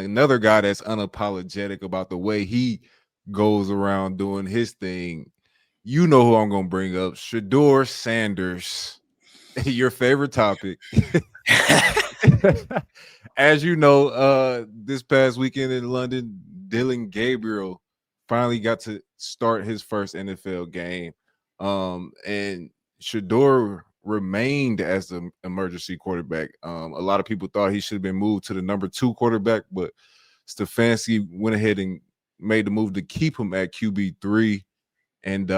another guy that's unapologetic about the way he goes around doing his thing. You know who I'm gonna bring up, Shedeur Sanders, your favorite topic. As you know, this past weekend in London, Dylan Gabriel finally got to start his first NFL game. And Shedeur remained as the emergency quarterback. A lot of people thought he should have been moved to the number 2 quarterback, but Stefanski went ahead and made the move to keep him at QB3. And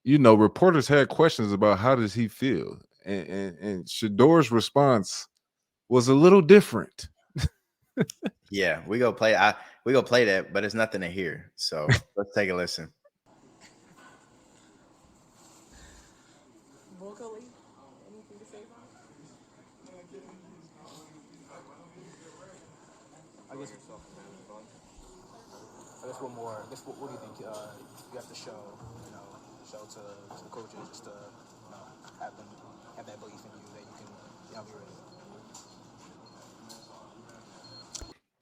reporters had questions about how does he feel, and Shedeur's response was a little different. Yeah, we go play that, but it's nothing to hear. So let's take a listen. Vocally, anything to say about it? I guess yourself, man. I guess what more? I guess what do you think you have to show? You know, show to the coaches just to have them have that belief in you that you can be ready.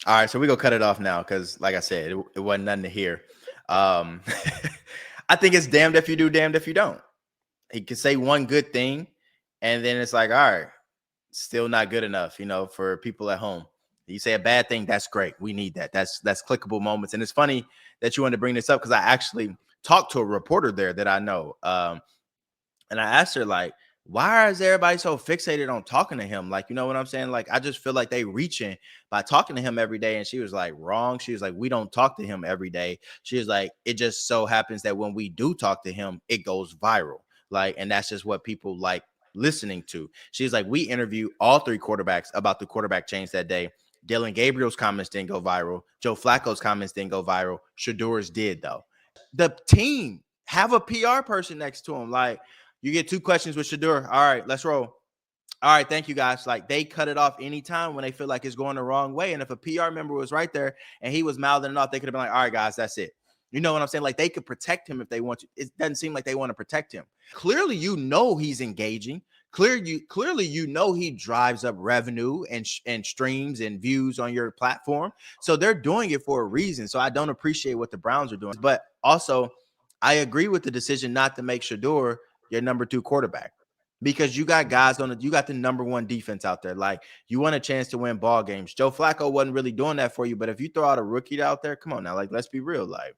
All right, so we go cut it off now because, like I said, it wasn't nothing to hear. I think it's damned if you do, damned if you don't. He could say one good thing, and then it's like, all right, still not good enough, for people at home. You say a bad thing, that's great. We need that. That's clickable moments. And it's funny that you wanted to bring this up because I actually talked to a reporter there that I know. And I asked her, like, why is everybody so fixated on talking to him? Like, you know what I'm saying? Like, I just feel like they reaching by talking to him every day. And she was like, wrong. She was like, we don't talk to him every day. She was like, it just so happens that when we do talk to him, it goes viral. Like, and that's just what people like listening to. She's like, we interview all 3 quarterbacks about the quarterback change that day. Dylan Gabriel's comments didn't go viral. Joe Flacco's comments didn't go viral. Shedeur's did, though. The team have a PR person next to him. Like, you get 2 questions with Shedeur. All right, let's roll. All right, thank you, guys. Like, they cut it off anytime when they feel like it's going the wrong way. And if a PR member was right there and he was mouthing it off, they could have been like, all right, guys, that's it. You know what I'm saying? Like, they could protect him if they want to. It doesn't seem like they want to protect him. Clearly, he's engaging. Clearly, he drives up revenue and streams and views on your platform. So they're doing it for a reason. So I don't appreciate what the Browns are doing. But also, I agree with the decision not to make Shedeur your number 2 quarterback. Because you got guys you got the number 1 defense out there. Like, you want a chance to win ball games. Joe Flacco wasn't really doing that for you. But if you throw out a rookie out there, come on now, like, let's be real. Like,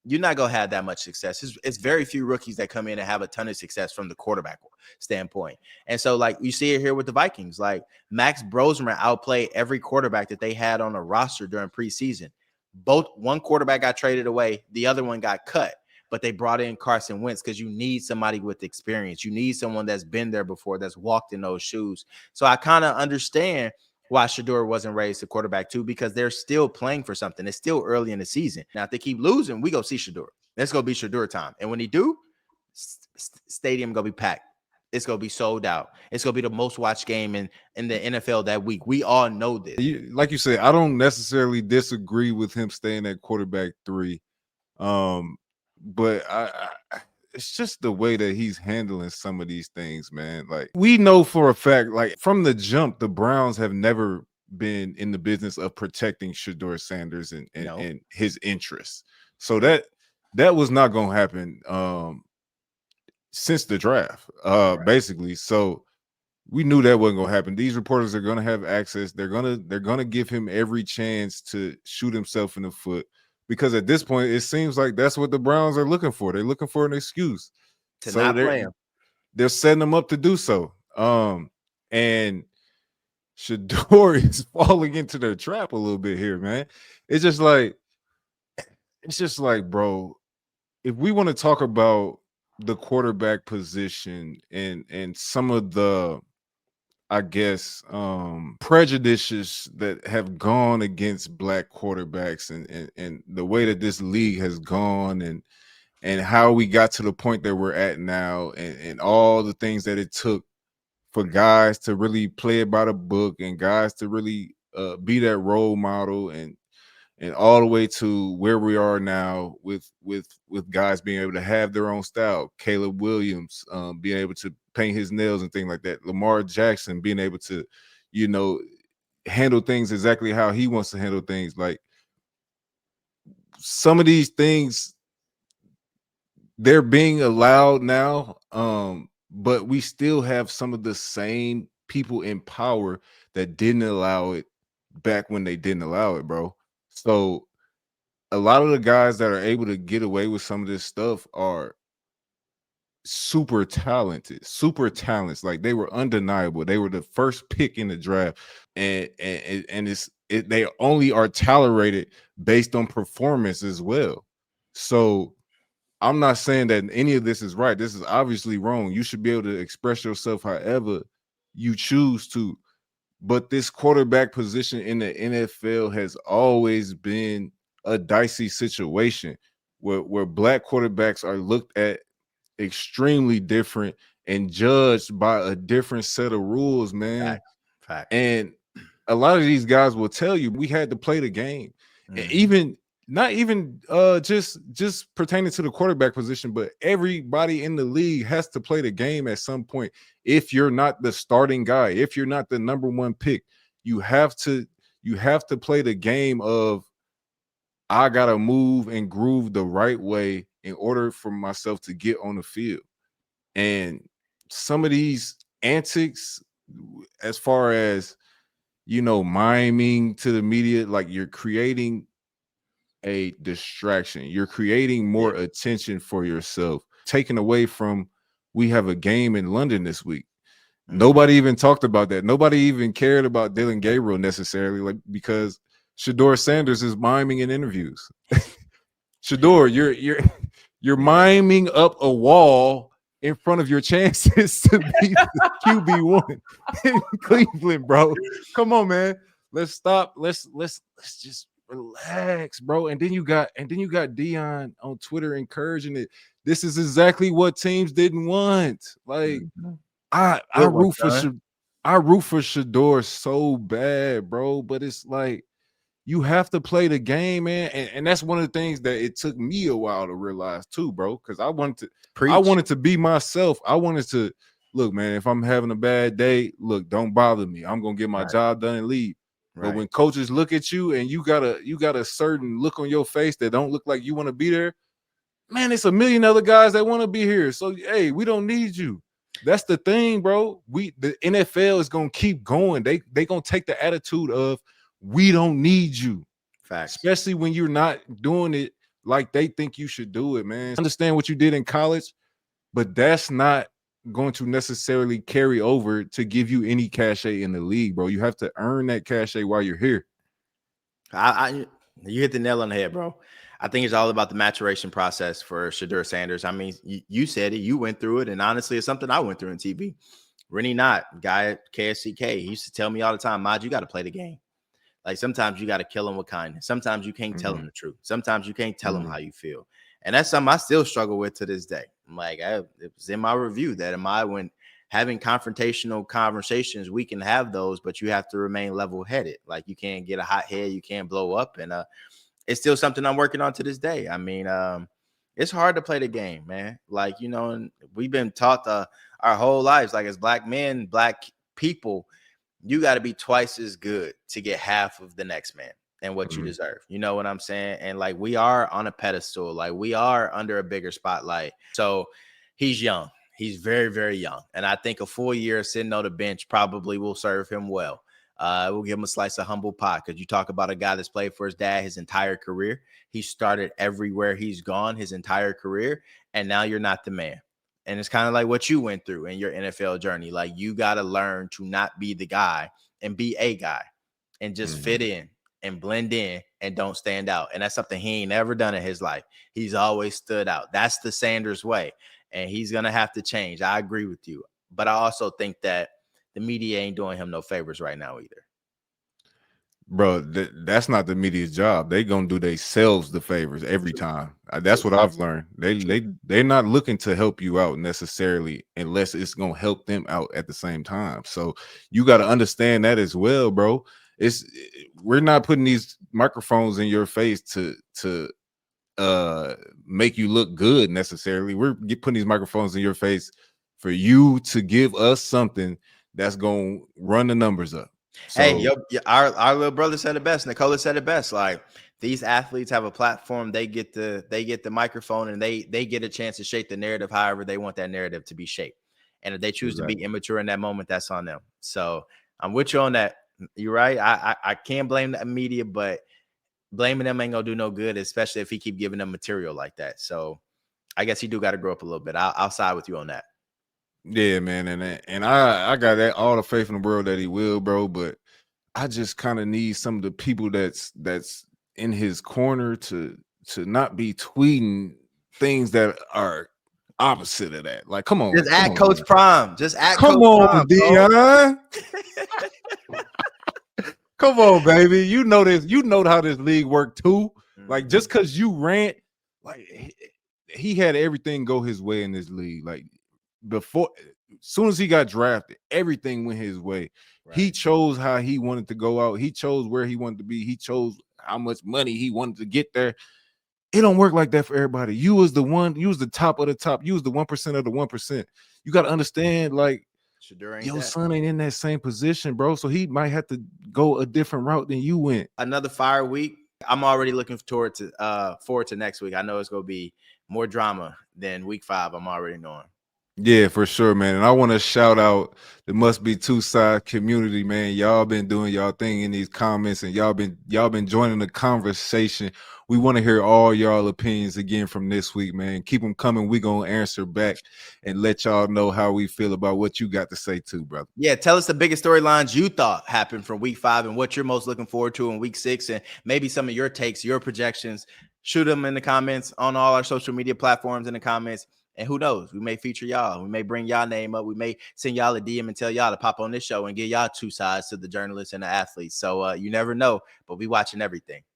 you're not going to have that much success. It's very few rookies that come in and have a ton of success from the quarterback standpoint. And so, like, you see it here with the Vikings. Like, Max Brosman outplayed every quarterback that they had on a roster during preseason. One quarterback got traded away. The other one got cut. But they brought in Carson Wentz because you need somebody with experience. You need someone that's been there before, that's walked in those shoes. So I kind of understand why Shedeur wasn't raised to quarterback 2, because they're still playing for something. It's still early in the season. Now, if they keep losing, we go see Shedeur. It's going to be Shedeur time. And when he do, stadium going to be packed. It's going to be sold out. It's going to be the most watched game in the NFL that week. We all know this. Like you said, I don't necessarily disagree with him staying at quarterback 3. But it's just the way that he's handling some of these things, man. Like, we know for a fact, like, from the jump, the Browns have never been in the business of protecting Shedeur Sanders and his interests. So that was not going to happen since the draft, basically. So we knew that wasn't going to happen. These reporters are going to have access. They're going to give him every chance to shoot himself in the foot. Because at this point, it seems like that's what the Browns are looking for. They're looking for an excuse to not play him. They're setting them up to do so. And Shedeur is falling into their trap a little bit here, man. It's just like, bro, if we want to talk about the quarterback position and some of the, I guess, prejudices that have gone against black quarterbacks and the way that this league has gone and how we got to the point that we're at now and all the things that it took for guys to really play it by the book and guys to really be that role model and all the way to where we are now with guys being able to have their own style. Caleb Williams being able to paint his nails and things like that. Lamar Jackson being able to, handle things exactly how he wants to handle things. Like some of these things, they're being allowed now, but we still have some of the same people in power that didn't allow it back when they didn't allow it, bro. So a lot of the guys that are able to get away with some of this stuff are super talented, super talents. Like they were undeniable. They were the first pick in the draft, and they only are tolerated based on performance as well. So I'm not saying that any of this is right. This is obviously wrong. You should be able to express yourself however you choose to. But this quarterback position in the NFL has always been a dicey situation where black quarterbacks are looked at extremely different and judged by a different set of rules, man. Facts. And a lot of these guys will tell you we had to play the game. And even not even just pertaining to the quarterback position, but everybody in the league has to play the game at some point. If you're not the starting guy, if you're not the number one pick, you have to play the game of I gotta move and groove the right way in order for myself to get on the field. And some of these antics, as far as miming to the media, like you're creating a distraction. You're creating more attention for yourself. Taken away from, we have a game in London this week. Nobody even talked about that. Nobody even cared about Dylan Gabriel necessarily, like because Shedeur Sanders is miming in interviews. Shedeur, you're miming up a wall in front of your chances to be the QB1 in Cleveland, bro. Come on, man. Let's stop. Let's just relax, bro. And then you got Dion on Twitter encouraging it. This is exactly what teams didn't want. Like I root for Shedeur so bad, bro. But it's like you have to play the game, man. And that's one of the things that it took me a while to realize too, bro. Because I wanted to be myself. I wanted to look, man. If I'm having a bad day, look, don't bother me. I'm gonna get my job done and leave. But when coaches look at you and you got a certain look on your face that don't look like you want to be there, man, it's a million other guys that want to be here. So hey, we don't need you. That's the thing, bro. The NFL is gonna keep going. They gonna take the attitude of we don't need you. Facts. Especially when you're not doing it like they think you should do it, man. Understand what you did in college, but that's not going to necessarily carry over to give you any cachet in the league, bro. You have to earn that cachet while you're here. You hit the nail on the head, bro. I think it's all about the maturation process for Shedeur Sanders. I mean, you said it, you went through it, and honestly, it's something I went through in TV. Rennie Knott, guy at KSCK, he used to tell me all the time, Mod, you got to play the game. Like sometimes you got to kill them with kindness. Sometimes you can't tell them the truth. Sometimes you can't tell them how you feel. And that's something I still struggle with to this day. I'm like, it was in my review that when having confrontational conversations, we can have those, but you have to remain level-headed. Like you can't get a hot head, you can't blow up. And it's still something I'm working on to this day. I mean, it's hard to play the game, man. Like, and we've been taught our whole lives, like as black men, black people, you got to be twice as good to get half of the next man and what you deserve. You know what I'm saying? And like, we are on a pedestal, like we are under a bigger spotlight. So he's young. He's very, very young. And I think a full year sitting on the bench probably will serve him well. We'll give him a slice of humble pie because you talk about a guy that's played for his dad his entire career. He started everywhere he's gone his entire career. And now you're not the man. And it's kind of like what you went through in your NFL journey. Like you got to learn to not be the guy and be a guy and just fit in and blend in and don't stand out. And that's something he ain't ever done in his life. He's always stood out. That's the Sanders way. And he's going to have to change. I agree with you. But I also think that the media ain't doing him no favors right now either. Bro, that's not the media's job. They gonna do themselves the favors every time. That's what I've learned. They're not looking to help you out necessarily unless it's gonna help them out at the same time. So you got to understand that as well, bro. We're not putting these microphones in your face to make you look good necessarily. We're putting these microphones in your face for you to give us something that's gonna run the numbers up. Hey, So our little brother said it best. Nicola said it best. Like, these athletes have a platform. They get the microphone, and they get a chance to shape the narrative however they want that narrative to be shaped. And if they choose to be exactly. immature in that moment, that's on them. So I'm with you on that. You're right. I can't blame the media, but blaming them ain't gonna do no good, especially if he keep giving them material like that. So I guess he do got to grow up a little bit. I'll side with you on that. Yeah, man, and I got that all the faith in the world that he will, bro. But I just kind of need some of the people that's in his corner to not be tweeting things that are opposite of that. Like, Just come add on, Coach man. Prime. Just add Come Coach on, Prime, bro. Dion. Come on, baby. You know this. You know how this league worked too. Like, just because you rant, like he had everything go his way in this league. Like before, as soon as he got drafted, everything went his way. He Right. chose how he wanted to go out. He chose where he wanted to be. He chose how much money he wanted to get there. It don't work like that for everybody. You was the one. You was the top of the top. You was the 1% of the 1%. You got to understand, like, Shedeur ain't your that. son ain't in that same position, bro. So he might have to go a different route than you went. Another fire week. I'm already looking forward to next week. I know it's gonna be more drama than week 5. I'm already knowing. Yeah, for sure, man. And I want to shout out the Must Be Two Side community, man. Y'all been doing y'all thing in these comments, and y'all been joining the conversation. We want to hear all y'all opinions again from this week, man. Keep them coming. We gonna answer back and let y'all know how we feel about what you got to say too, brother. Yeah, tell us the biggest storylines you thought happened from week 5 and what you're most looking forward to in week 6, and maybe some of your takes, your projections. Shoot them in the comments on all our social media platforms in the comments. And who knows, we may feature y'all. We may bring y'all name up. We may send y'all a DM and tell y'all to pop on this show and give y'all 2 sides to the journalists and the athletes. So you never know, but we watching everything.